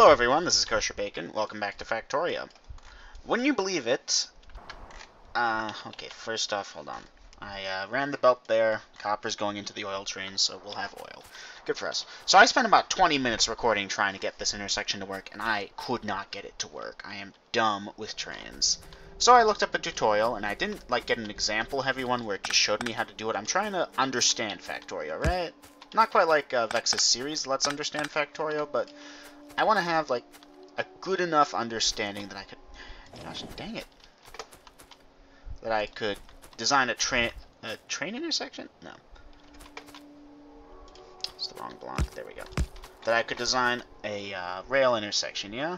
Hello everyone, this is Kosher Bacon. Welcome back to Factorio. Wouldn't you believe it? Okay, first off, hold on. I ran the belt there. Copper's going into the oil train, so we'll have oil. Good for us. So I spent about 20 minutes recording trying to get this intersection to work, and I could not get it to work. I am dumb with trains. So I looked up a tutorial, and I didn't get an example-heavy one where it just showed me how to do it. I'm trying to understand Factorio, right? Not quite like Vex's series, Let's Understand Factorio, but I want to have, a good enough understanding that I could... Gosh, dang it. That I could design a train intersection? No. It's the wrong block. There we go. That I could design a rail intersection, yeah?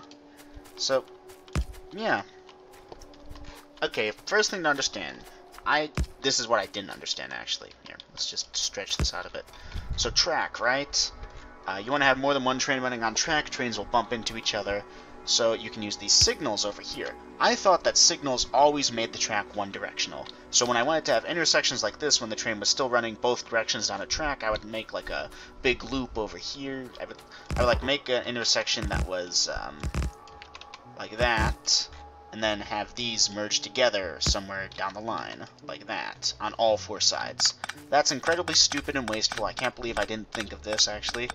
So, yeah. Okay, first thing to understand. This is what I didn't understand, actually. Here, let's just stretch this out a bit. So, track, right? You want to have more than one train running on track. Trains will bump into each other, so you can use these signals over here. I thought that signals always made the track one-directional. So when I wanted to have intersections like this, when the train was still running both directions down a track, I would make like a big loop over here. I would make an intersection that was like that, and then have these merge together somewhere down the line, like that, on all four sides. That's incredibly stupid and wasteful. I can't believe I didn't think of this, actually.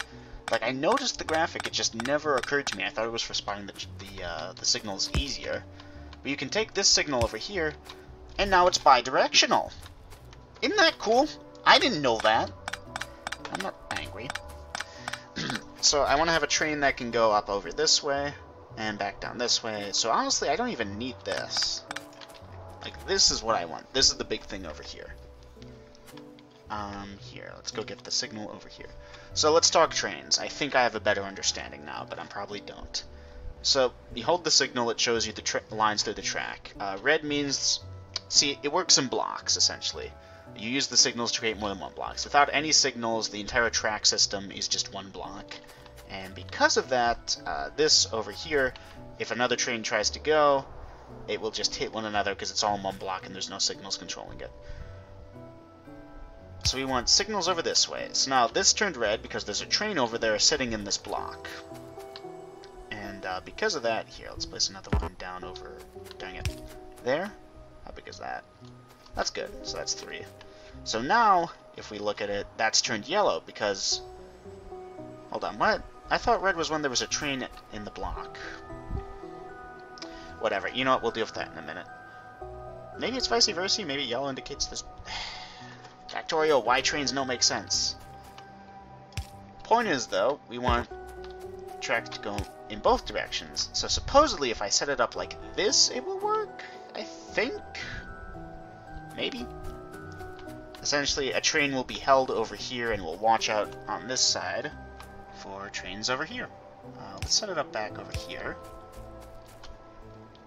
I noticed the graphic, it just never occurred to me. I thought it was for spotting the signals easier. But you can take this signal over here, and now it's bi-directional. Isn't that cool? I didn't know that. I'm not angry. So I want to have a train that can go up over this way, and back down this way. So honestly, I don't even need this. This is what I want. This is the big thing over here. Here, let's go get the signal over here. So let's talk trains. I think I have a better understanding now, but I probably don't. So you hold the signal, it shows you the lines through the track. Red means, see, it works in blocks, essentially. You use the signals to create more than one block. So without any signals, the entire track system is just one block. And because of that, this over here, if another train tries to go, it will just hit one another because it's all in one block and there's no signals controlling it. So we want signals over this way. So now this turned red because there's a train over there sitting in this block. And because of that, here, let's place another one down over, dang it, there. How big is that? That's good, so that's 3. So now, if we look at it, that's turned yellow because, hold on, what? I thought red was when there was a train in the block. Whatever, you know what, we'll deal with that in a minute. Maybe it's vice versa, maybe yellow indicates this. Factorio, why trains don't make sense. Point is, though, we want track to go in both directions. So supposedly, if I set it up like this, it will work, I think? Maybe? Essentially, a train will be held over here and will watch out on this side for trains over here. Let's set it up back over here.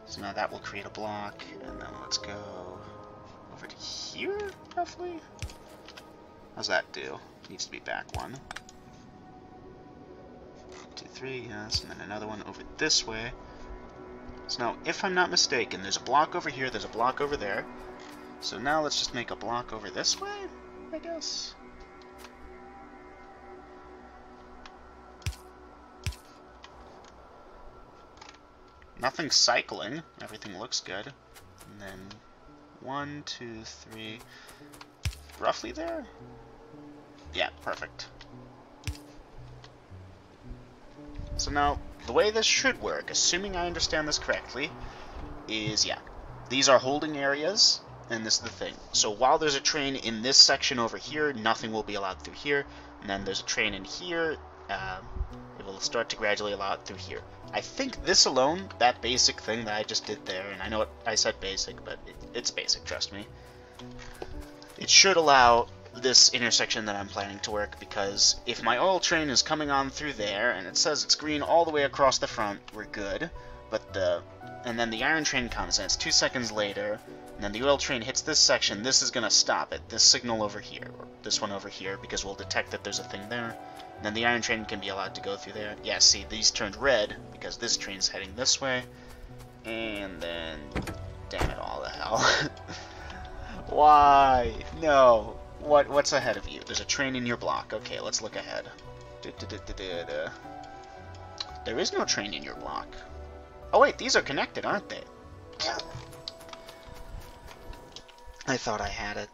So now that will create a block, and then let's go over to here, roughly? How's that do? Needs to be back 1. 2, 3, yes, and then another one over this way. So now, if I'm not mistaken, there's a block over here, there's a block over there. So now let's just make a block over this way, I guess. Nothing cycling, everything looks good. And then 1, 2, 3, roughly there? Yeah, perfect. So now, the way this should work, assuming I understand this correctly, is, yeah, these are holding areas, and this is the thing. So while there's a train in this section over here, nothing will be allowed through here, and then there's a train in here, it will start to gradually allow it through here. I think this alone, that basic thing that I just did there, and I know I said basic, but it's basic, trust me. It should allow this intersection that I'm planning to work, because if my oil train is coming on through there, and it says it's green all the way across the front, we're good. And then the iron train comes, and it's 2 seconds later, and then the oil train hits this section, this is going to stop it, this signal over here, or this one over here, because we'll detect that there's a thing there. And then the iron train can be allowed to go through there. Yeah, see, these turned red, because this train's heading this way. And then, damn it all the hell. Why? No. What's ahead of you? There's a train in your block. Okay, let's look ahead. There is no train in your block. Oh wait, these are connected, aren't they? I thought I had it.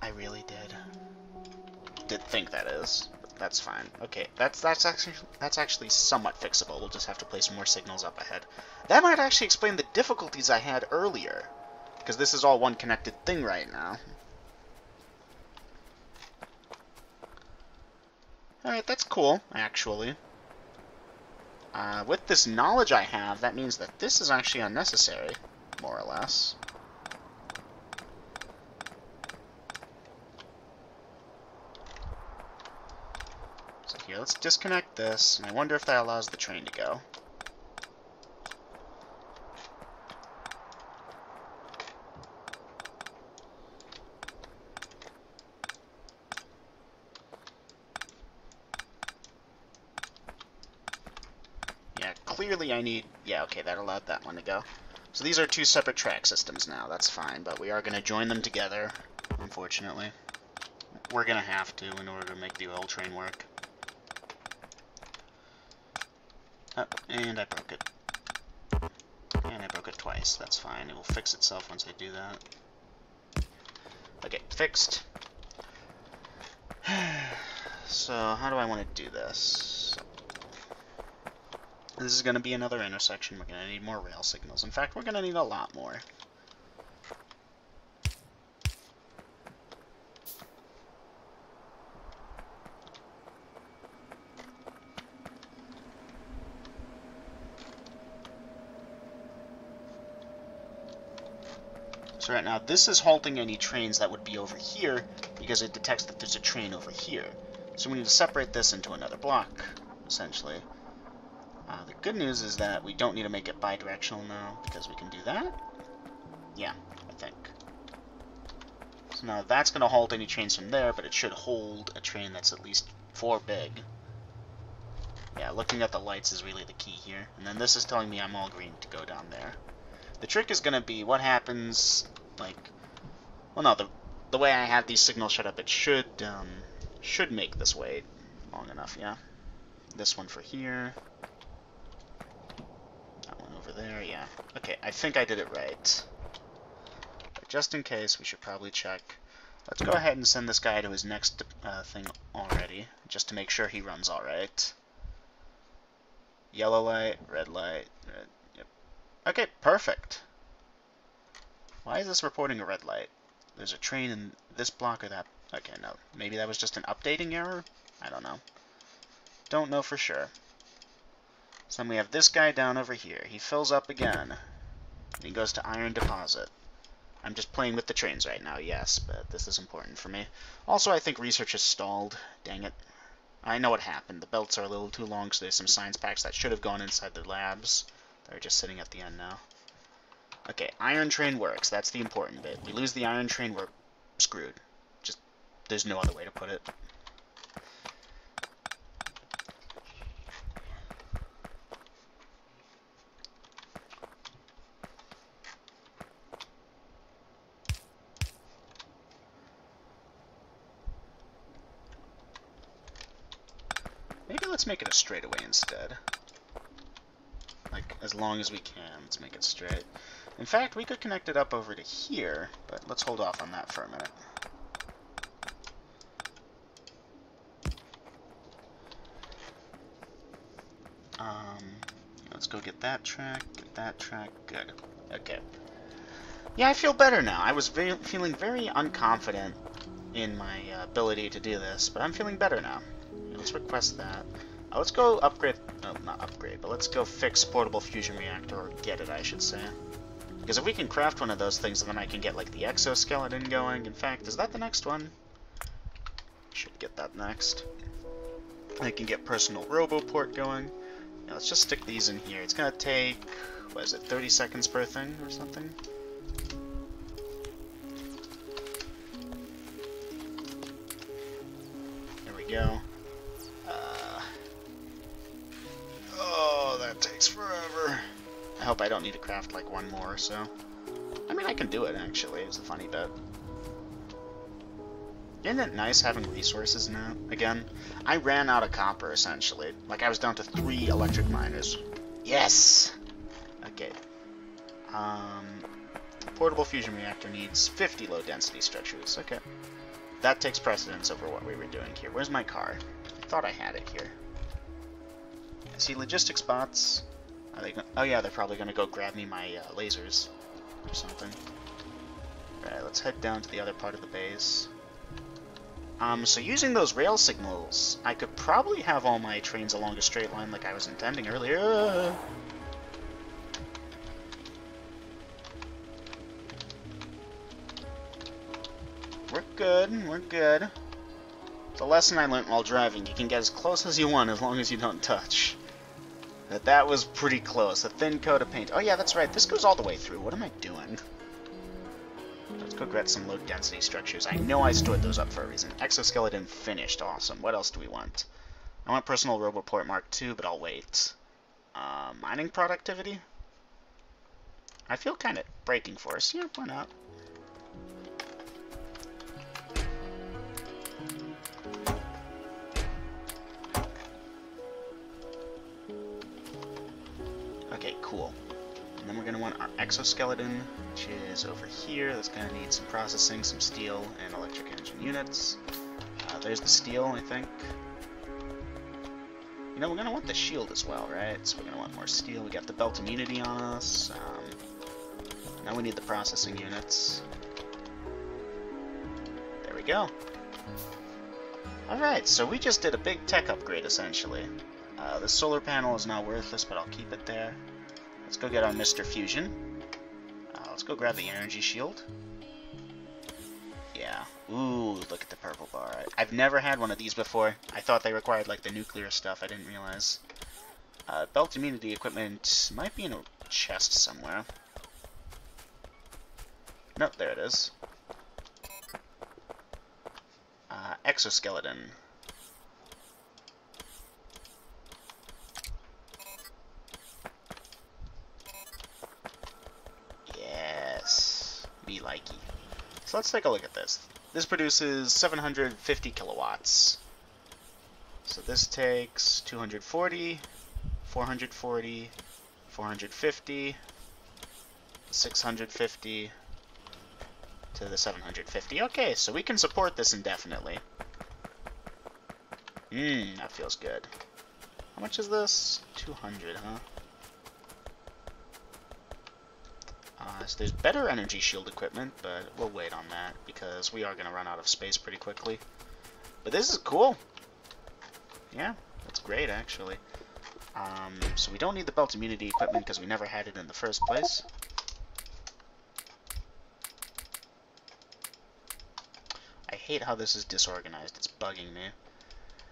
I really did. Did think that is. But that's fine. Okay, that's actually somewhat fixable. We'll just have to place more signals up ahead. That might actually explain the difficulties I had earlier, because this is all one connected thing right now. Alright, that's cool, actually. With this knowledge I have, that means that this is actually unnecessary, more or less. So here, let's disconnect this, and I wonder if that allows the train to go. Clearly I need... Yeah, okay, that allowed that one to go. So these are two separate track systems now. That's fine, but we are going to join them together, unfortunately. We're going to have to in order to make the oil train work. Oh, and I broke it. And I broke it twice. That's fine. It will fix itself once I do that. Okay, fixed. So, how do I want to do this? This is going to be another intersection. We're going to need more rail signals. In fact, we're going to need a lot more. So right now, this is halting any trains that would be over here, because it detects that there's a train over here. So we need to separate this into another block, essentially. The good news is that we don't need to make it bidirectional now, because we can do that. Yeah, I think. So now that's going to halt any trains from there, but it should hold a train that's at least 4 big. Yeah, looking at the lights is really the key here. And then this is telling me I'm all green to go down there. The trick is going to be what happens, like... Well, no, the way I have these signals set up, it should make this wait long enough, yeah. This one for here. That one over there, yeah. Okay, I think I did it right. But just in case, we should probably check. Let's go ahead and send this guy to his next thing already, just to make sure he runs alright. Yellow light, red, yep. Okay, perfect. Why is this reporting a red light? There's a train in this block or that... Okay, no. Maybe that was just an updating error? I don't know. Don't know for sure. So then we have this guy down over here. He fills up again. He goes to iron deposit. I'm just playing with the trains right now, yes, but this is important for me. Also, I think research is stalled. Dang it. I know what happened. The belts are a little too long, so there's some science packs that should have gone inside the labs. They're just sitting at the end now. Okay, iron train works. That's the important bit. We lose the iron train, we're screwed. Just, there's no other way to put it. Maybe let's make it a straightaway instead. Like, as long as we can, let's make it straight. In fact, we could connect it up over to here, but let's hold off on that for a minute. Let's go get that track, good. Okay. Yeah, I feel better now. I was feeling very unconfident in my ability to do this, but I'm feeling better now. Let's request that. Let's go upgrade, no, not upgrade, but let's go fix portable fusion reactor, or get it, I should say. Because if we can craft one of those things, then I can get, like, the exoskeleton going. In fact, is that the next one? Should get that next. I can get personal roboport going. Yeah, let's just stick these in here. It's gonna take, what is it, 30 seconds per thing, or something? There we go. Takes forever. I hope I don't need to craft like one more or so. I mean, I can do it actually, is the funny bit. Isn't it nice having resources now, again? I ran out of copper, essentially. Like, I was down to 3 electric miners. Yes! Okay. Portable fusion reactor needs 50 low-density structures. Okay. That takes precedence over what we were doing here. Where's my car? I thought I had it here. See, logistic spots. Are they? Oh yeah, they're probably gonna go grab me my lasers or something. All right, let's head down to the other part of the base. So using those rail signals, I could probably have all my trains along a straight line like I was intending earlier. We're good, we're good. The lesson I learned while driving, you can get as close as you want as long as you don't touch. That was pretty close. A thin coat of paint. Oh yeah, that's right. This goes all the way through. What am I doing? Let's go get some low-density structures. I know I stored those up for a reason. Exoskeleton finished. Awesome. What else do we want? I want Personal Roboport Mark II, but I'll wait. Mining productivity? I feel kind of braking force. Yeah, why not? Okay, cool. And then we're going to want our exoskeleton, which is over here. That's going to need some processing, some steel, and electric engine units. There's the steel, I think. You know, we're going to want the shield as well, right? So we're going to want more steel. We got the belt immunity on us. Now we need the processing units. There we go. Alright, so we just did a big tech upgrade, essentially. The solar panel is now worthless, but I'll keep it there. Let's go get our Mr. Fusion. Let's go grab the energy shield. Yeah. Ooh, look at the purple bar. I've never had one of these before. I thought they required, like, the nuclear stuff. I didn't realize. Belt immunity equipment might be in a chest somewhere. Nope, there it is. Exoskeleton. Yes. Me likey. So let's take a look at this. This produces 750 kilowatts. So this takes 240, 440, 450, 650, to the 750. Okay, so we can support this indefinitely. That feels good. How much is this? 200, huh? So there's better energy shield equipment, but we'll wait on that because we are going to run out of space pretty quickly. But this is cool. Yeah, that's great, actually. So we don't need the belt immunity equipment because we never had it in the first place. I hate how this is disorganized. It's bugging me.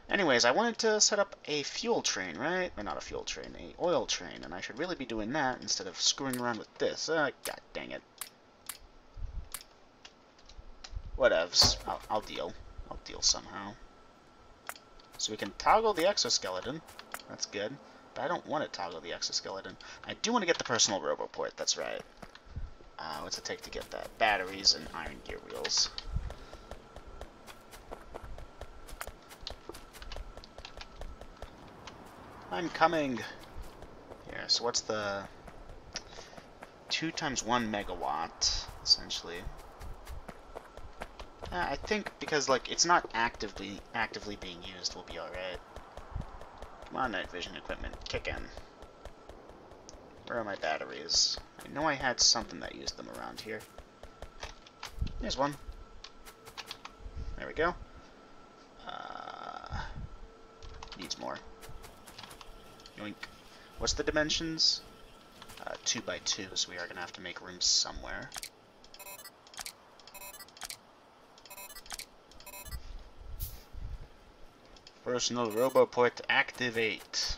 Anyways, I wanted to set up a fuel train, right? Or not a fuel train, a oil train, and I should really be doing that instead of screwing around with this. God dang it. Whatevs. I'll deal. I'll deal somehow. So we can toggle the exoskeleton. That's good. But I don't want to toggle the exoskeleton. I do want to get the personal roboport, that's right. What's it take to get that? Batteries and iron gear wheels. I'm coming. Here, so what's the 2 times 1 megawatt, essentially? I think because like it's not actively being used, we'll be alright. Come on, night vision equipment, kick in. Where are my batteries? I know I had something that used them around here. There's one. There we go. Needs more. Yoink. What's the dimensions? 2 by 2, so we are going to have to make room somewhere. Personal roboport activate.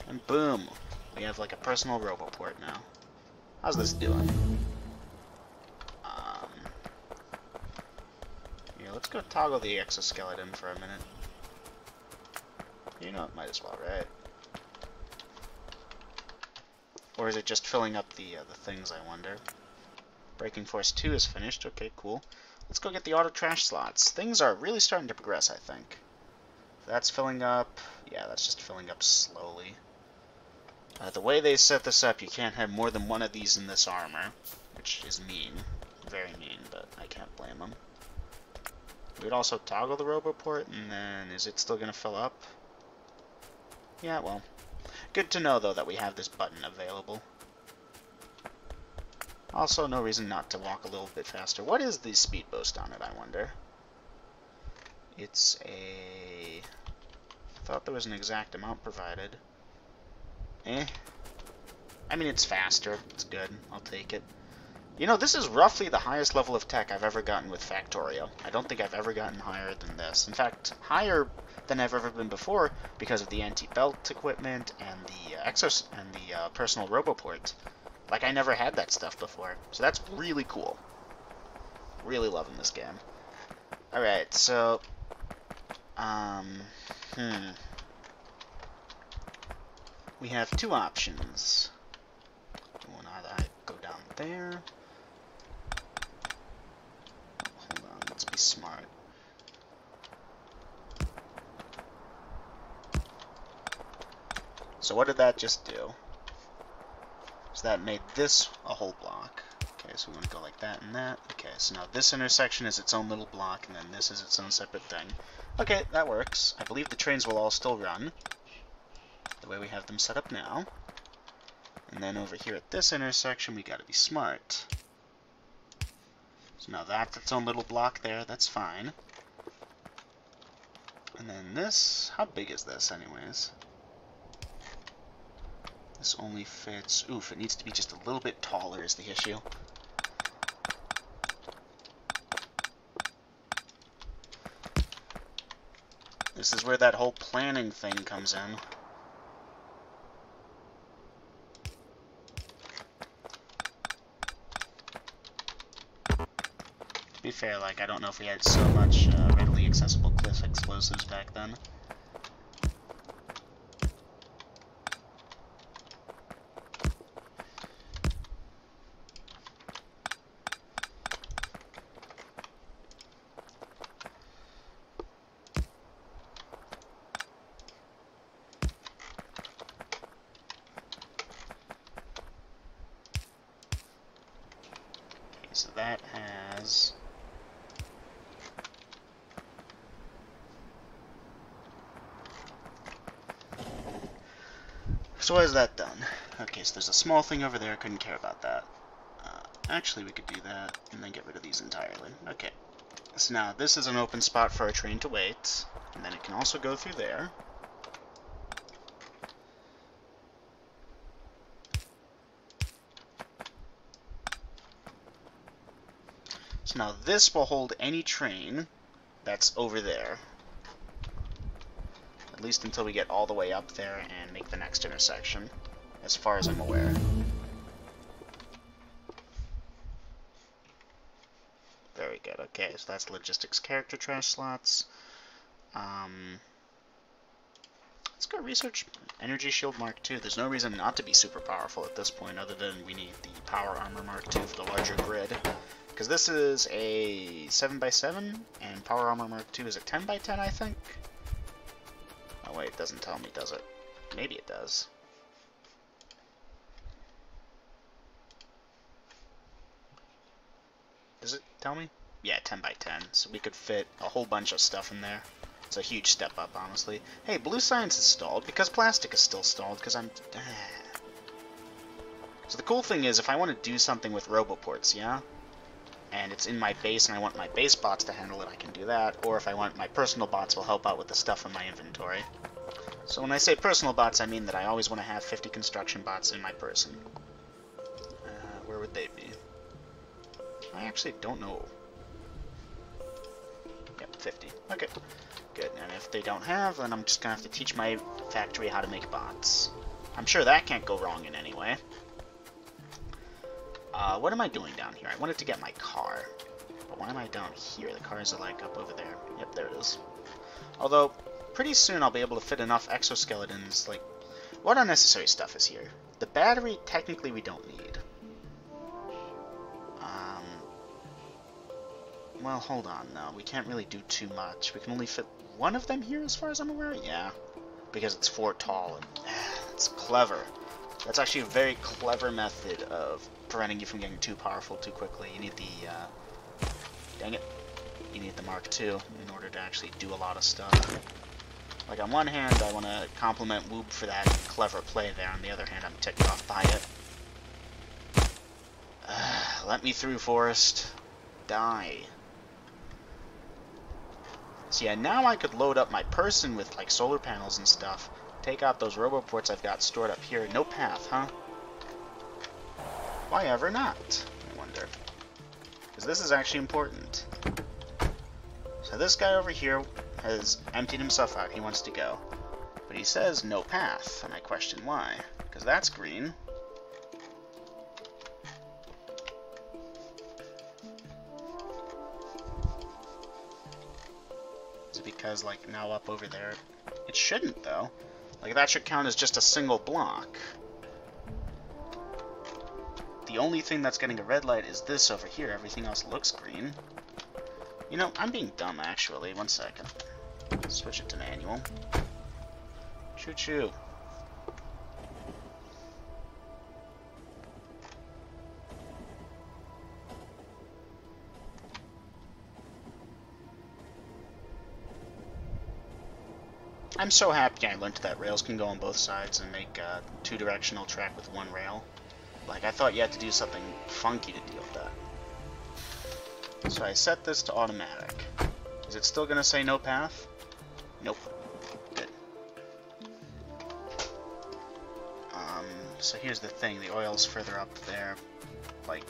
And boom. We have like a personal roboport now. How's this doing? Here, let's go toggle the exoskeleton for a minute. You know, it might as well, right? Or is it just filling up the things, I wonder? Braking Force 2 is finished. Okay, cool. Let's go get the auto trash slots. Things are really starting to progress, I think. That's filling up. Yeah, that's just filling up slowly. The way they set this up, you can't have more than one of these in this armor, which is mean. Very mean, but I can't blame them. We would also toggle the roboport, and then is it still going to fill up? Yeah, well. Good to know, though, that we have this button available. Also, no reason not to walk a little bit faster. What is the speed boost on it, I wonder? It's a... I thought there was an exact amount provided. I mean, it's faster. It's good. I'll take it. You know, this is roughly the highest level of tech I've ever gotten with Factorio. I don't think I've ever gotten higher than this. In fact, higher than I've ever been before because of the anti-belt equipment and the personal roboport. Like, I never had that stuff before. So that's really cool. Really loving this game. Alright, so... We have two options. One either go down there. Hold on, let's be smart. So what did that just do? So that made this a whole block. Okay, so we want to go like that and that. Okay, so now this intersection is its own little block, and then this is its own separate thing. Okay, that works. I believe the trains will all still run the way we have them set up now. And then over here at this intersection, we gotta be smart. So now that's its own little block there, that's fine. And then this, how big is this anyways? This only fits, oof, it needs to be just a little bit taller is the issue. This is where that whole planning thing comes in. To be fair, like, I don't know if we had so much readily accessible cliff explosives back then. So that has... So why is that done? Okay, so there's a small thing over there, couldn't care about that. Actually, we could do that, and then get rid of these entirely. Okay, so now this is an open spot for a train to wait, and then it can also go through there. So now this will hold any train that's over there. At least until we get all the way up there and make the next intersection, as far as I'm aware. Very good. Okay, so that's logistics character trash slots. Let's go research Energy Shield Mark II. There's no reason not to be super powerful at this point, other than we need the Power Armor Mark II for the larger grid. Because this is a 7x7, and Power Armor Mark II is a 10x10, I think? Oh wait, it doesn't tell me, does it? Maybe it does. Does it tell me? Yeah, 10x10, so we could fit a whole bunch of stuff in there. It's a huge step up, honestly. Hey, blue science is stalled, because plastic is still stalled, because I'm... So the cool thing is, if I want to do something with roboports, yeah? And it's in my base, and I want my base bots to handle it, I can do that. Or if I want my personal bots will help out with the stuff in my inventory. So when I say personal bots, I mean that I always want to have 50 construction bots in my person. Where would they be? I actually don't know. Yep, 50. Okay, good. And if they don't have, then I'm just going to have to teach my factory how to make bots. I'm sure that can't go wrong in any way. What am I doing down here? I wanted to get my car. But why am I down here? The cars are like up over there. Yep, there it is. Although, pretty soon I'll be able to fit enough exoskeletons, like... What unnecessary stuff is here? The battery, technically we don't need. Well, hold on, no. We can't really do too much. We can only fit one of them here, as far as I'm aware? Yeah. Because it's 4 tall, and it's clever. That's actually a very clever method of preventing you from getting too powerful too quickly. You need the, dang it. You need the Mark II in order to actually do a lot of stuff. Like, on one hand, I want to compliment Woob for that clever play there. On the other hand, I'm ticked off by it. Let me through, Forest. Die. So yeah, now I could load up my person with, like, solar panels and stuff. Take out those roboports I've got stored up here. No path, huh? Why ever not, I wonder. Because this is actually important. So this guy over here has emptied himself out. He wants to go. But he says no path, and I question why. Because that's green. Is it because, like, now up over there? It shouldn't, though. Like, that should count as just a single block. The only thing that's getting a red light is this over here. Everything else looks green. You know, I'm being dumb, actually. One second. Switch it to manual. Choo-choo. I'm so happy I learned that rails can go on both sides and make a two-directional track with one rail. Like, I thought you had to do something funky to deal with that. So I set this to automatic. Is it still going to say no path? Nope. Good. So here's the thing. The oil's further up there. Like,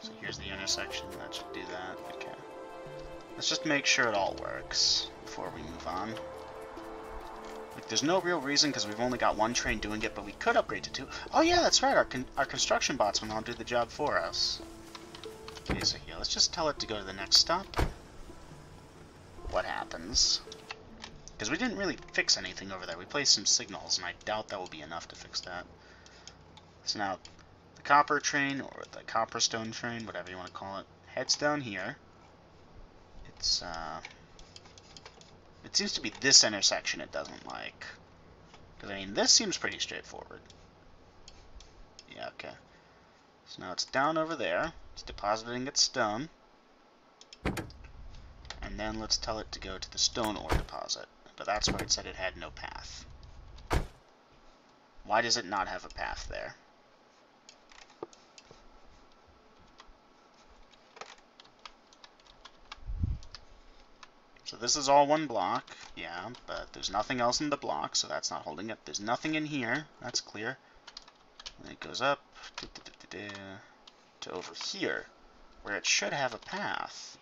So here's the intersection. That should do that. Okay. Let's just make sure it all works before we move on. Like, there's no real reason because we've only got one train doing it, but we could upgrade to 2. Oh yeah, that's right. Our construction bots will now do the job for us. Okay, so here, let's just tell it to go to the next stop. What happens? Because we didn't really fix anything over there. We placed some signals, and I doubt that will be enough to fix that. So now, the copper train, or the copperstone train, whatever you want to call it, heads down here. It's, it seems to be this intersection it doesn't like. Because, I mean, this seems pretty straightforward. Yeah, okay. So now it's down over there. It's depositing its stone. And then let's tell it to go to the stone ore deposit. But that's where it said it had no path. Why does it not have a path there? So this is all one block, yeah, but there's nothing else in the block, so that's not holding it. There's nothing in here, that's clear. And it goes up to over here, where it should have a path.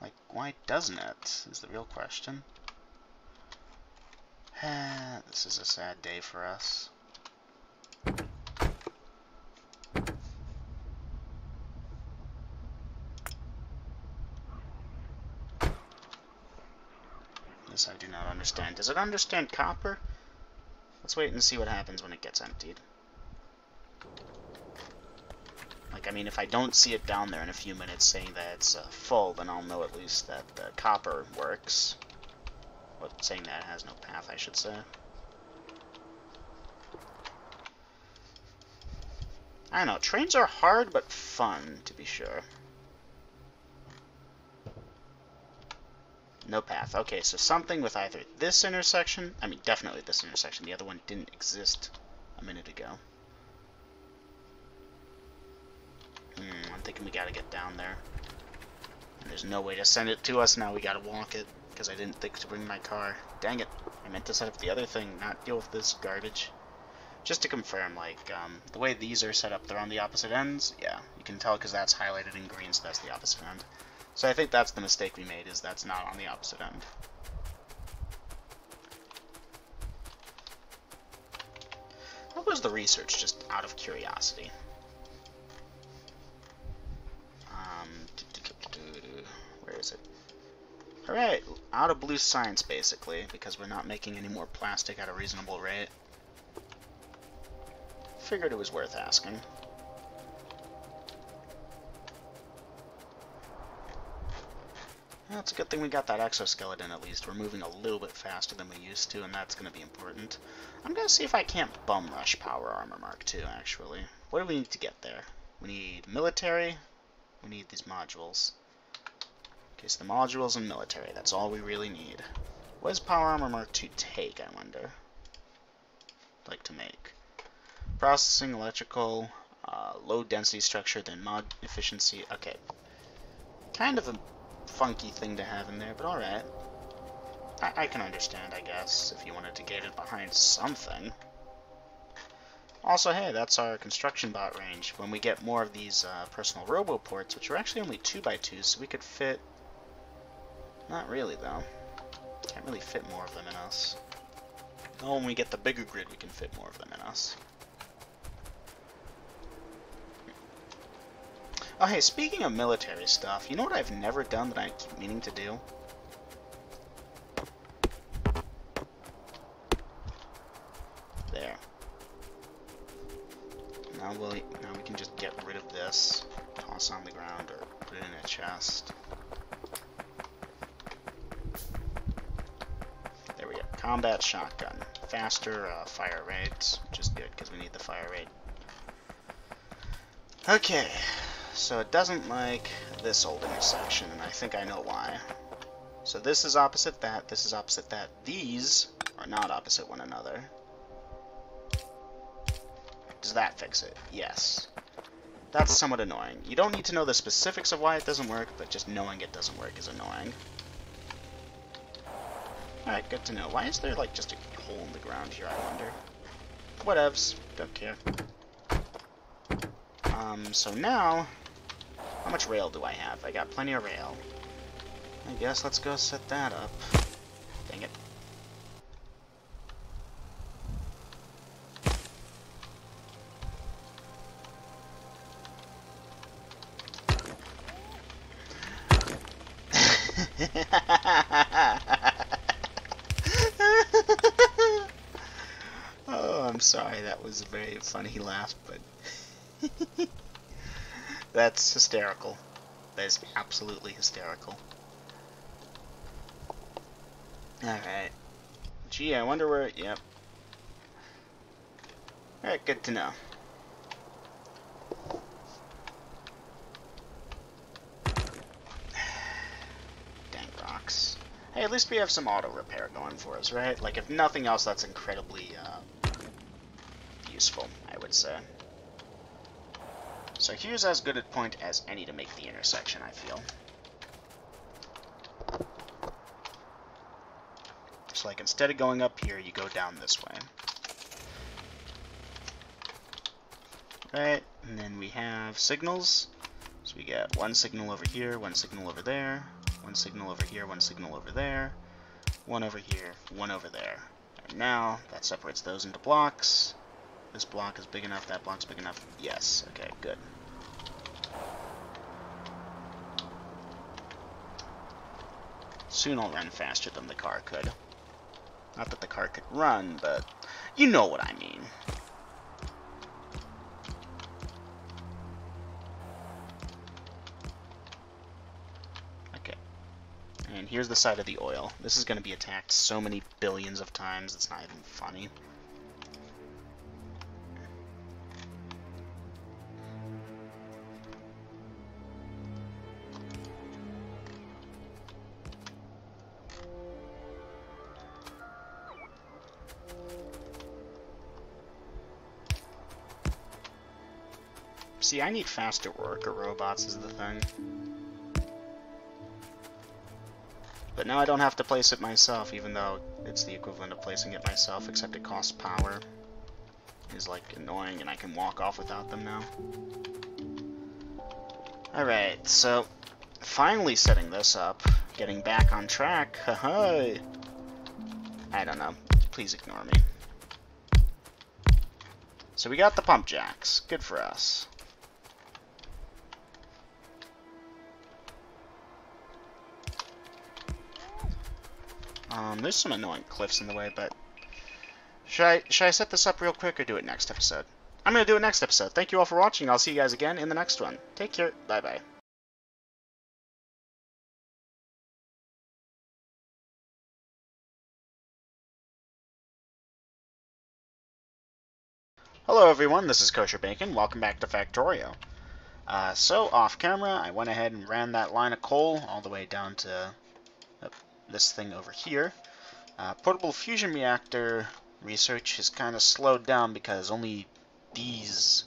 Like, why doesn't it, is the real question. This is a sad day for us. This I do not understand. Does it understand copper? Let's wait and see what happens when it gets emptied. Like, I mean, if I don't see it down there in a few minutes saying that it's full, then I'll know at least that the copper works. Well, saying that it has no path, I should say. I don't know. Trains are hard, but fun, to be sure. No path. Okay, so something with either this intersection, I mean, definitely this intersection. The other one didn't exist a minute ago. I'm thinking we gotta get down there. And there's no way to send it to us, now we gotta walk it, because I didn't think to bring my car. Dang it. I meant to set up the other thing, not deal with this garbage. Just to confirm, like, the way these are set up, they're on the opposite ends. Yeah, you can tell because that's highlighted in green, so that's the opposite end. So I think that's the mistake we made, is that's not on the opposite end. What was the research, just out of curiosity? Where is it? Alright, out of blue science, basically, because we're not making any more plastic at a reasonable rate. Figured it was worth asking. Well, it's a good thing we got that exoskeleton at least. We're moving a little bit faster than we used to, and that's going to be important. I'm going to see if I can't bum rush Power Armor Mark II, actually. What do we need to get there? We need military. We need these modules. Okay, so the modules and military. That's all we really need. What does Power Armor Mark II take, I wonder? Like to make. Processing, electrical, low density structure, then mod efficiency. Okay. Kind of a funky thing to have in there, but alright. I can understand, I guess, if you wanted to get it behind something. Also, hey, that's our construction bot range. When we get more of these personal roboports, which are actually only 2x2s, so we could fit... Not really, though. Can't really fit more of them in us. Oh, when we get the bigger grid, we can fit more of them in us. Oh, hey, speaking of military stuff, you know what I've never done that I keep meaning to do? There. Now we can just get rid of this, toss on the ground, or put it in a chest. There we go. Combat shotgun. Faster fire rates, which is good because we need the fire rate. Okay, so it doesn't like this old intersection, and I think I know why. So this is opposite that, this is opposite that. These are not opposite one another. Does that fix it? Yes. That's somewhat annoying. You don't need to know the specifics of why it doesn't work, but just knowing it doesn't work is annoying. Alright, good to know. Why is there, like, just a hole in the ground here, I wonder? Whatevs. Don't care. So now, how much rail do I have? I got plenty of rail. I guess let's go set that up. Dang it. Oh, I'm sorry, that was a very funny laugh, but that's hysterical. That is absolutely hysterical. Alright. Gee, I wonder where... Yep. Alright, good to know. Dang rocks. Hey, at least we have some auto repair going for us, right? Like, if nothing else, that's incredibly useful, I would say. So here's as good a point as any to make the intersection, I feel. So, like, instead of going up here, you go down this way. Right, and then we have signals. So we get one signal over here, one signal over there, one signal over here, one signal over there, one over here, one over there. And now, that separates those into blocks. This block is big enough, that block's big enough. Yes, okay, good. Soon I'll run faster than the car could. Not that the car could run, but you know what I mean. Okay. And here's the side of the oil. This is going to be attacked so many billions of times, it's not even funny. See, I need faster worker robots is the thing. But now I don't have to place it myself, even though it's the equivalent of placing it myself, except it costs power. It's like annoying, and I can walk off without them now. Alright, so finally setting this up, getting back on track. Haha! I don't know. Please ignore me. So we got the pump jacks. Good for us. There's some annoying cliffs in the way, but should I set this up real quick or do it next episode? I'm going to do it next episode. Thank you all for watching. I'll see you guys again in the next one. Take care. Bye-bye. Hello everyone, this is Kosher Bacon. Welcome back to Factorio. So, off camera, I went ahead and ran that line of coal all the way down to this thing over here. Portable fusion reactor research has kind of slowed down because only these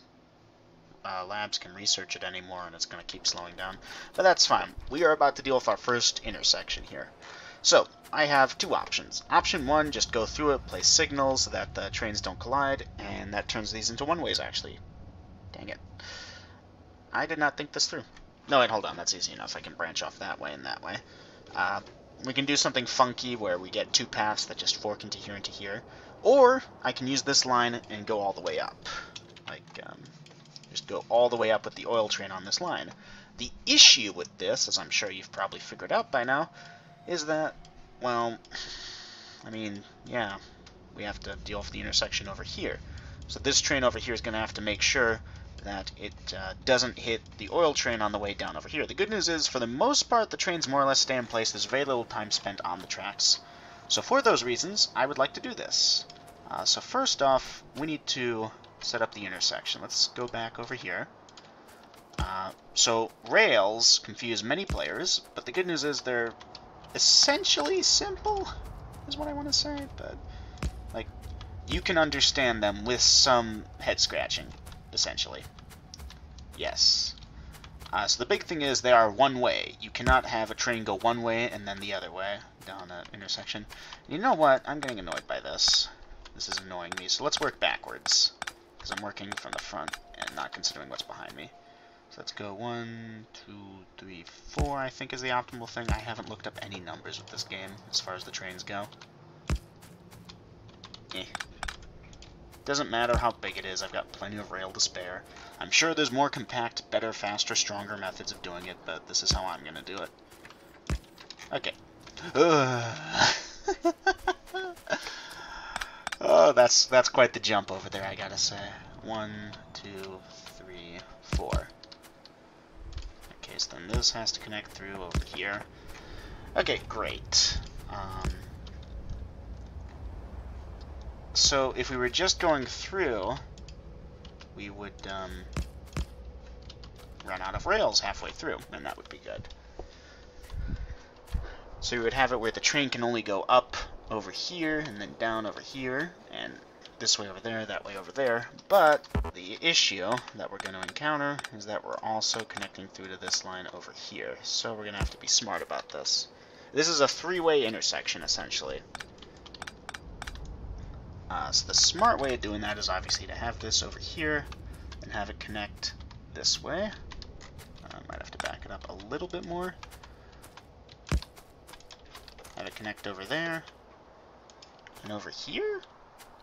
labs can research it anymore, and it's going to keep slowing down. But that's fine. We are about to deal with our first intersection here. So, I have two options. Option one, just go through it, place signals so that the trains don't collide, and that turns these into one-ways, actually. Dang it. I did not think this through. No, wait, hold on. That's easy enough. I can branch off that way and that way. We can do something funky where we get two paths that just fork into here, or I can use this line and go all the way up. Like, just go all the way up with the oil train on this line. The issue with this, as I'm sure you've probably figured out by now, is that, well, I mean, yeah, we have to deal with the intersection over here. So this train over here is going to have to make sure that it doesn't hit the oil train on the way down over here. The good news is, for the most part, the trains more or less stay in place. There's very little time spent on the tracks. So for those reasons, I would like to do this. So first off, we need to set up the intersection. Let's go back over here. So rails confuse many players, but the good news is they're essentially simple, is what I want to say, but like, you can understand them with some head scratching, essentially. Yes. So the big thing is they are one way. You cannot have a train go one way and then the other way down an intersection. You know what? I'm getting annoyed by this. This is annoying me, so let's work backwards, because I'm working from the front and not considering what's behind me. So let's go 1, 2, 3, 4, I think is the optimal thing. I haven't looked up any numbers with this game as far as the trains go. Doesn't matter how big it is, I've got plenty of rail to spare. I'm sure there's more compact, better, faster, stronger methods of doing it, but this is how I'm going to do it. Okay. Oh, that's quite the jump over there, I gotta say. 1, 2, 3, 4. Okay, so then this has to connect through over here. Okay, great. So if we were just going through, we would run out of rails halfway through, and that would be good. So we would have it where the train can only go up over here, and then down over here, and this way over there, that way over there. But the issue that we're going to encounter is that we're also connecting through to this line over here. So we're going to have to be smart about this. This is a three-way intersection, essentially. So the smart way of doing that is obviously to have this over here and have it connect this way. I might have to back it up a little bit more. Have it connect over there. And over here,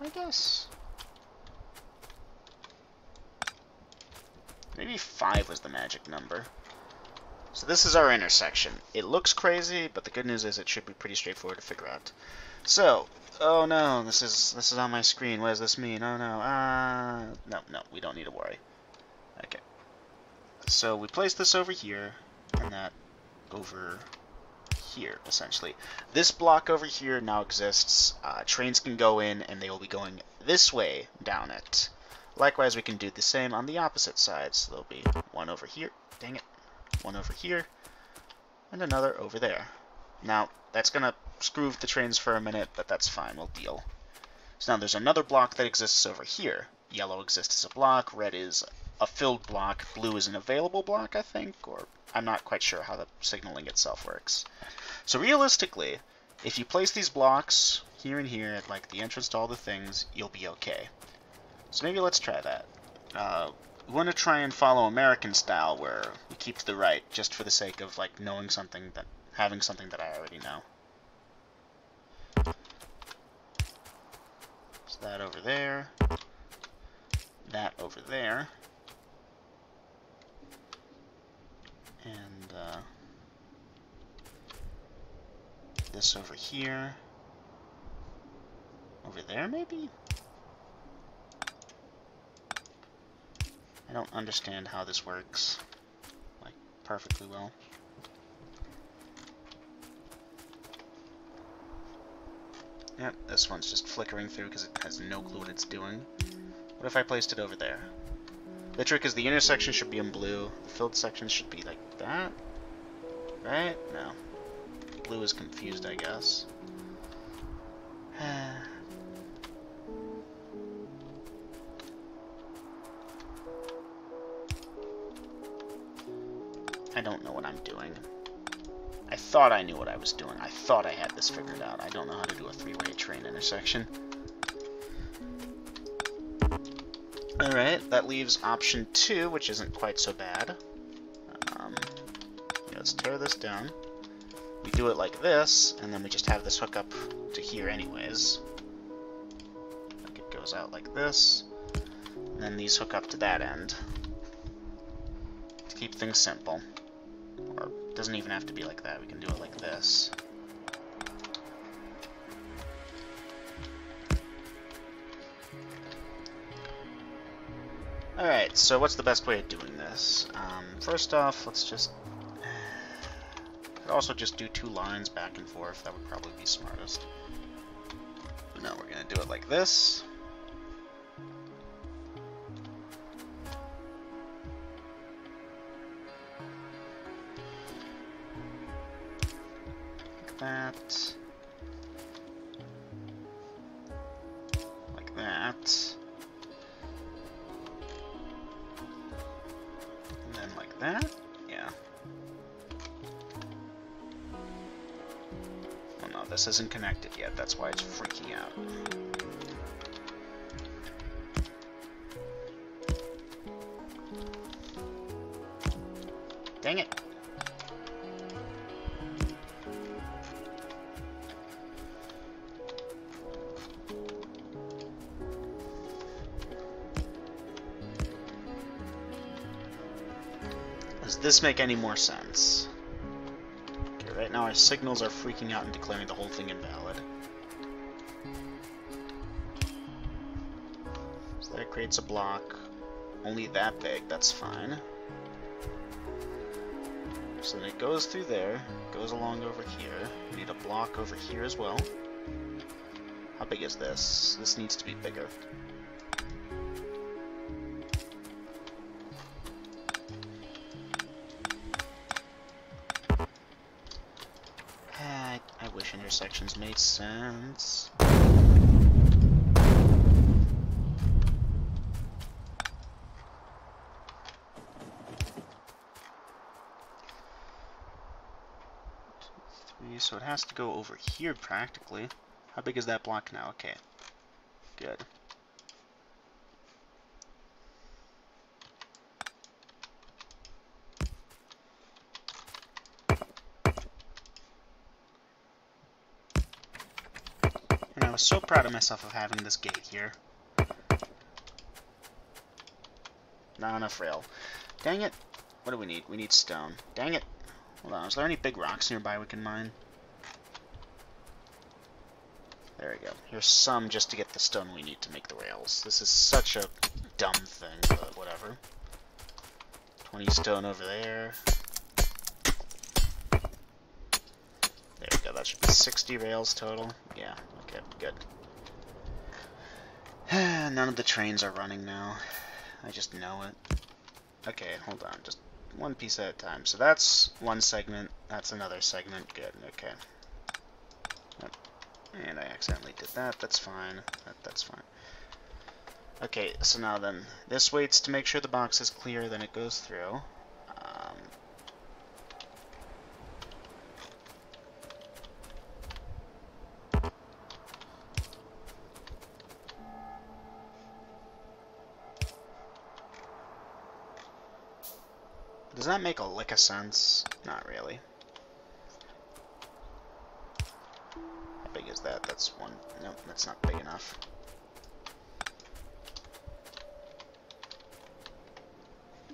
I guess. Maybe 5 was the magic number. So this is our intersection. It looks crazy, but the good news is it should be pretty straightforward to figure out. So, oh no, this is on my screen. What does this mean? Oh no, no, we don't need to worry. Okay. So we place this over here, and that over here, essentially. This block over here now exists. Trains can go in, and they will be going this way down it. Likewise, we can do the same on the opposite side. So there'll be one over here. Dang it. One over here, and another over there. Now, that's going to screw with the trains for a minute, but that's fine. We'll deal. So now there's another block that exists over here. Yellow exists as a block. Red is a filled block. Blue is an available block, I think, or I'm not quite sure how the signaling itself works. So realistically, if you place these blocks here and here at like the entrance to all the things, you'll be okay. So maybe let's try that. We want to try and follow American style, where we keep to the right, just for the sake of like knowing something that, having something that I already know. So that over there, that over there, and this over here, Over there, maybe? I don't understand how this works, like, perfectly well. Yep, this one's just flickering through because it has no clue what it's doing. What if I placed it over there? The trick is the intersection should be in blue, the filled section should be like that, right? No. Blue is confused, I guess. I don't know what I'm doing. I thought I knew what I was doing. I thought I had this figured out. I don't know how to do a three-way train intersection. Alright, that leaves option 2, which isn't quite so bad. Let's tear this down. We do it like this, and then we just have this hook up to here anyways. Like it goes out like this, and then these hook up to that end. To keep things simple. Or it doesn't even have to be like that, we can do it like this. Alright, so what's the best way of doing this? First off, let's just... Could also just do 2 lines back and forth, that would probably be smartest. But no, we're going to do it like this. That, like that, and then like that, yeah. Oh no, this isn't connected yet, that's why it's freaking out. Dang it. Does this make any more sense? Okay, right now our signals are freaking out and declaring the whole thing invalid. So that creates a block. Only that big, that's fine. So then it goes through there, goes along over here. We need a block over here as well. How big is this? This needs to be bigger. I wish intersections made sense. So it has to go over here practically. How big is that block now? Okay, good. And I was so proud of myself of having this gate here. Not enough rail. Dang it. What do we need? We need stone. Dang it. Hold on, is there any big rocks nearby we can mine? There we go. Here's some just to get the stone we need to make the rails. This is such a dumb thing, but whatever. 20 stone over there. There we go, that should be 60 rails total. Yeah, okay, good. None of the trains are running now. I just know it. Okay, hold on, just one piece at a time. So that's one segment, that's another segment. Good, okay. Yep. And I accidentally did that, that's fine. That's fine. Okay, so now then, this waits to make sure the box is clear, then it goes through. Does that make a lick of sense? Not really. How big is that? That's one. Nope, that's not big enough.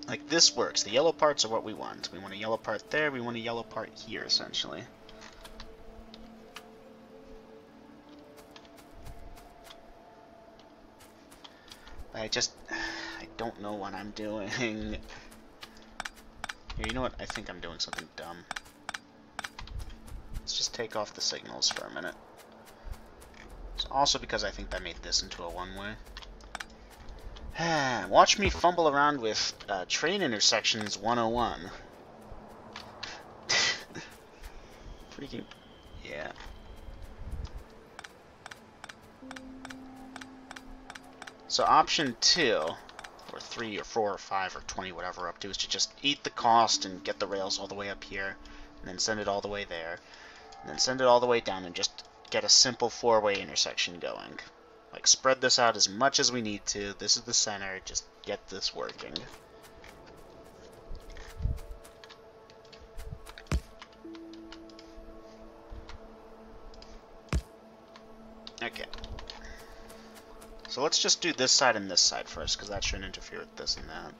Like, this works. The yellow parts are what we want. We want a yellow part there, we want a yellow part here, essentially. I don't know what I'm doing. Here, you know what? I think I'm doing something dumb. Let's just take off the signals for a minute. It's also because I think that made this into a one-way. Watch me fumble around with train intersections 101. Freaking... yeah. So option 2, or 3, or 4, or 5, or 20, whatever we're up to, is to just eat the cost and get the rails all the way up here, and then send it all the way there, and then send it all the way down and just get a simple 4-way intersection going. Like, spread this out as much as we need to. This is the center. Just get this working. Okay. So let's just do this side and this side first, because that shouldn't interfere with this and that.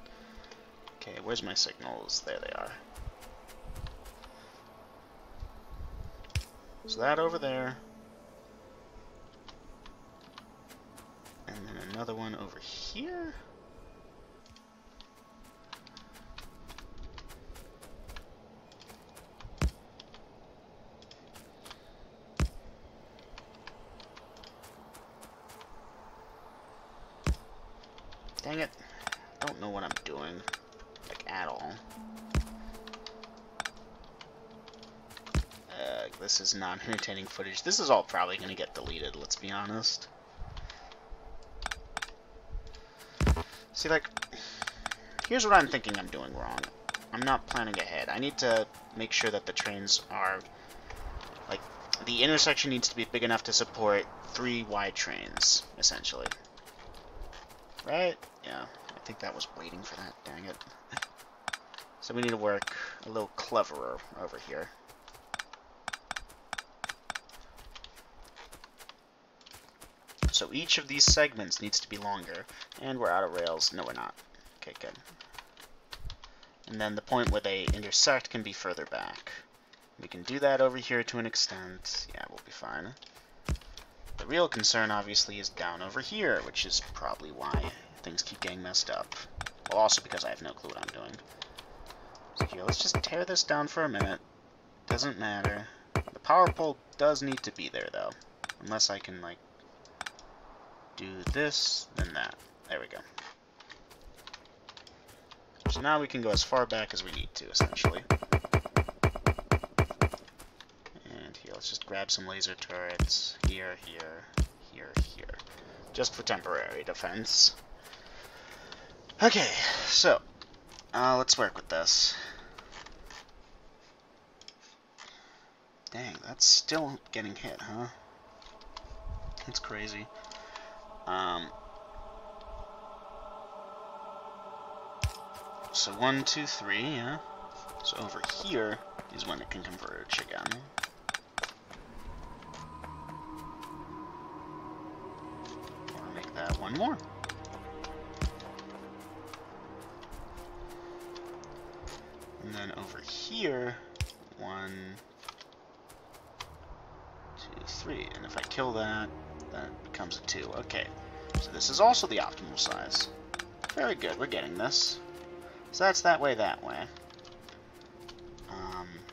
Okay, where's my signals? There they are. So that over there. And then another one over here. Dang it. I don't know what I'm doing, like, at all. This is not entertaining footage. This is all probably going to get deleted, let's be honest. See, like, here's what I'm thinking I'm doing wrong. I'm not planning ahead. I need to make sure that the trains are, like, the intersection needs to be big enough to support 3 wide trains, essentially. Right? Yeah, I think that was waiting for that, dang it. So we need to work a little cleverer over here. So each of these segments needs to be longer, and we're out of rails. No, we're not. Okay, good. And then the point where they intersect can be further back. We can do that over here to an extent. Yeah, we'll be fine. The real concern, obviously, is down over here, which is probably why things keep getting messed up. Well, also because I have no clue what I'm doing. So here, let's just tear this down for a minute. Doesn't matter. The power pole does need to be there, though. Unless I can, like, do this, then that. There we go. So now we can go as far back as we need to, essentially. And here, let's just grab some laser turrets. Here, here, here, here. Just for temporary defense. Okay, so, let's work with this. Dang, that's still getting hit, huh? That's crazy. So 1, 2, 3, yeah. So over here is when it can converge again. Or make that one more. And then over here, 1, 2, 3. And if I kill that, that becomes a 2. Okay. So this is also the optimal size. Very good, we're getting this. So that's that way, that way.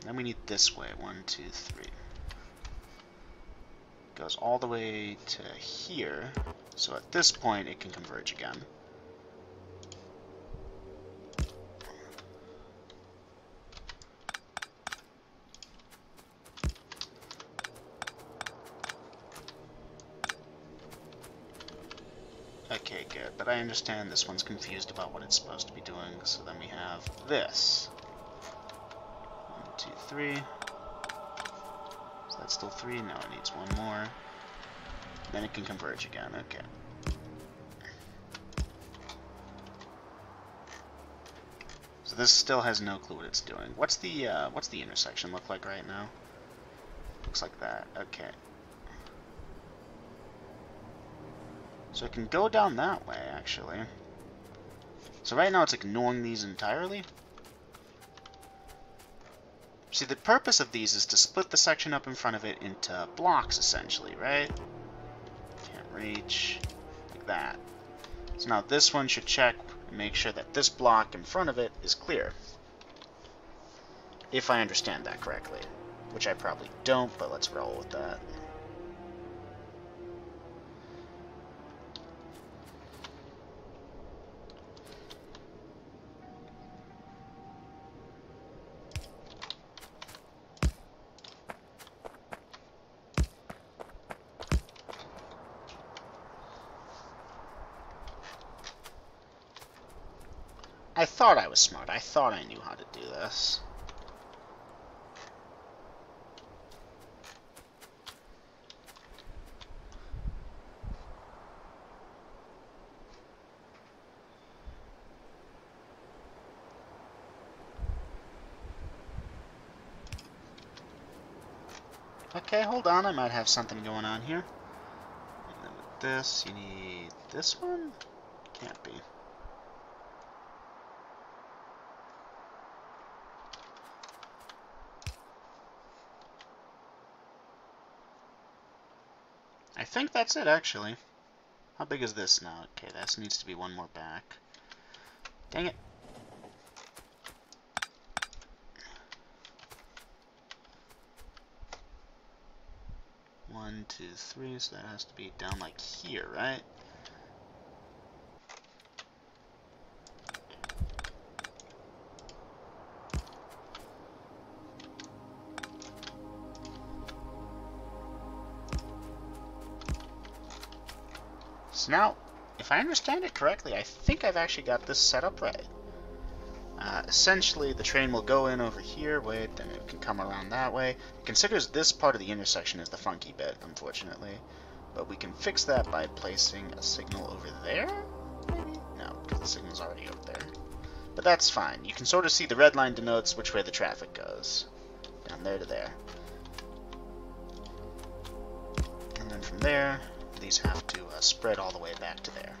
Then we need this way. 1, 2, 3. Goes all the way to here. So at this point, it can converge again. Okay, good, but I understand this one's confused about what it's supposed to be doing, so then we have this. 1, 2, 3. Is that still 3? No, it needs one more. Then it can converge again, okay. So this still has no clue what it's doing. What's the intersection look like right now? Looks like that, okay. So it can go down that way, actually. So right now it's ignoring these entirely. See, the purpose of these is to split the section up in front of it into blocks, essentially, right? Can't reach. Like that. So now this one should check and make sure that this block in front of it is clear. If I understand that correctly. Which I probably don't, but let's roll with that. I thought I was smart. I thought I knew how to do this. Okay, hold on. I might have something going on here. And then with this, you need this one? Can't be. I think that's it, actually. How big is this now? Okay, this needs to be one more back. Dang it. One, two, three, so that has to be down like here, right? So now, if I understand it correctly, I think I've actually got this set up right. Essentially, the train will go in over here, wait, then it can come around that way. It considers this part of the intersection as the funky bit, unfortunately. But we can fix that by placing a signal over there? Maybe? No, because the signal's already over there. But that's fine. You can sort of see the red line denotes which way the traffic goes. Down there to there. And then from there, these have to spread all the way back to there.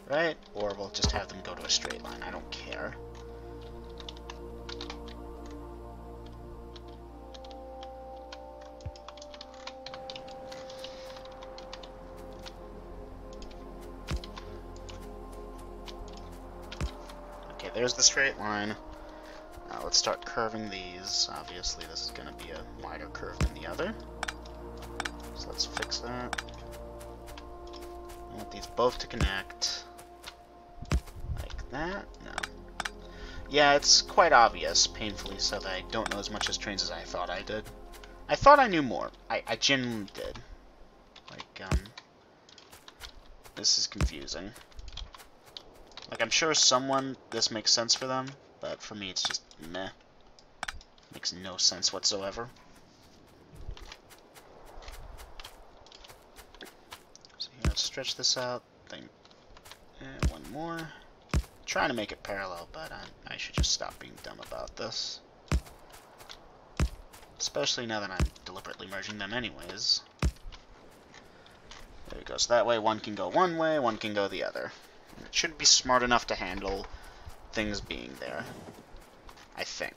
Right? Or we'll just have them go to a straight line. I don't care. Okay, there's the straight line. Let's start curving these. Obviously, this is going to be a wider curve than the other. So let's fix that. I want these both to connect. Like that? No. Yeah, it's quite obvious, painfully so, that I don't know as much as trains as I thought I did. I thought I knew more. I genuinely did. Like, this is confusing. Like, I'm sure this makes sense for them, but for me it's just meh. Makes no sense whatsoever. So here, let's stretch this out. And one more. Trying to make it parallel, but I should just stop being dumb about this. Especially now that I'm deliberately merging them anyways. There we go. So that way one can go one way, one can go the other. It should be smart enough to handle things being there. I think.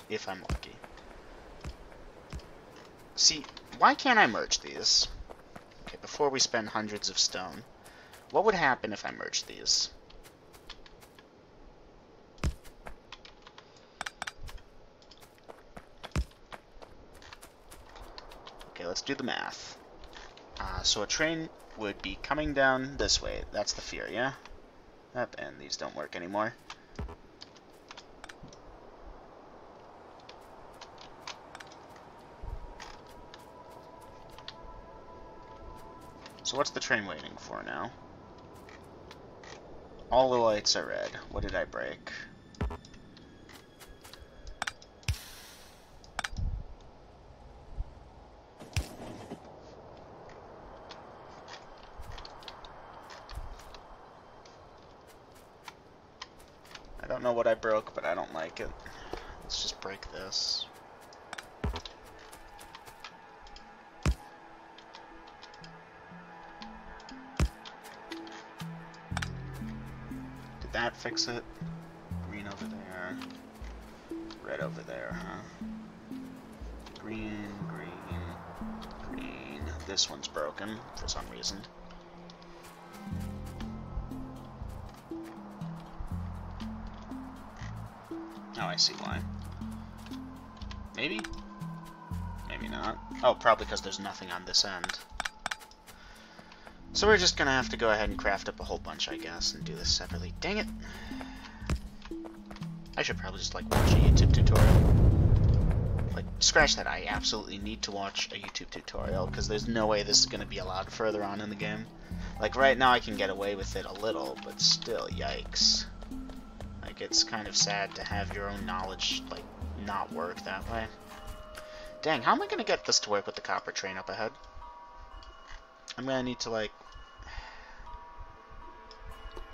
If I'm lucky. See, why can't I merge these? Okay, before we spend hundreds of stone. What would happen if I merged these? Okay, let's do the math. So a train would be coming down this way. That's the fear, yeah? And these don't work anymore. So what's the train waiting for now? All the lights are red. What did I break? I don't know what I broke, but I don't like it. Let's just break this. Did that fix it? Green over there. Red over there, huh? Green, green, green. This one's broken for some reason. see why. Maybe? Maybe not. Oh, probably because there's nothing on this end. So we're just gonna have to go ahead and craft up a whole bunch, I guess, and do this separately. Dang it! I should probably just, like, watch a YouTube tutorial. Like, scratch that, I absolutely need to watch a YouTube tutorial, because there's no way this is gonna be allowed further on in the game. Like, right now I can get away with it a little, but still, yikes. Like, it's kind of sad to have your own knowledge, like, not work that way. Dang, how am I gonna get this to work with the copper train up ahead? I'm gonna need to, like...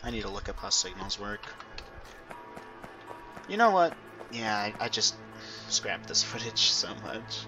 I need to look up how signals work. You know what? Yeah, I just scrapped this footage so much.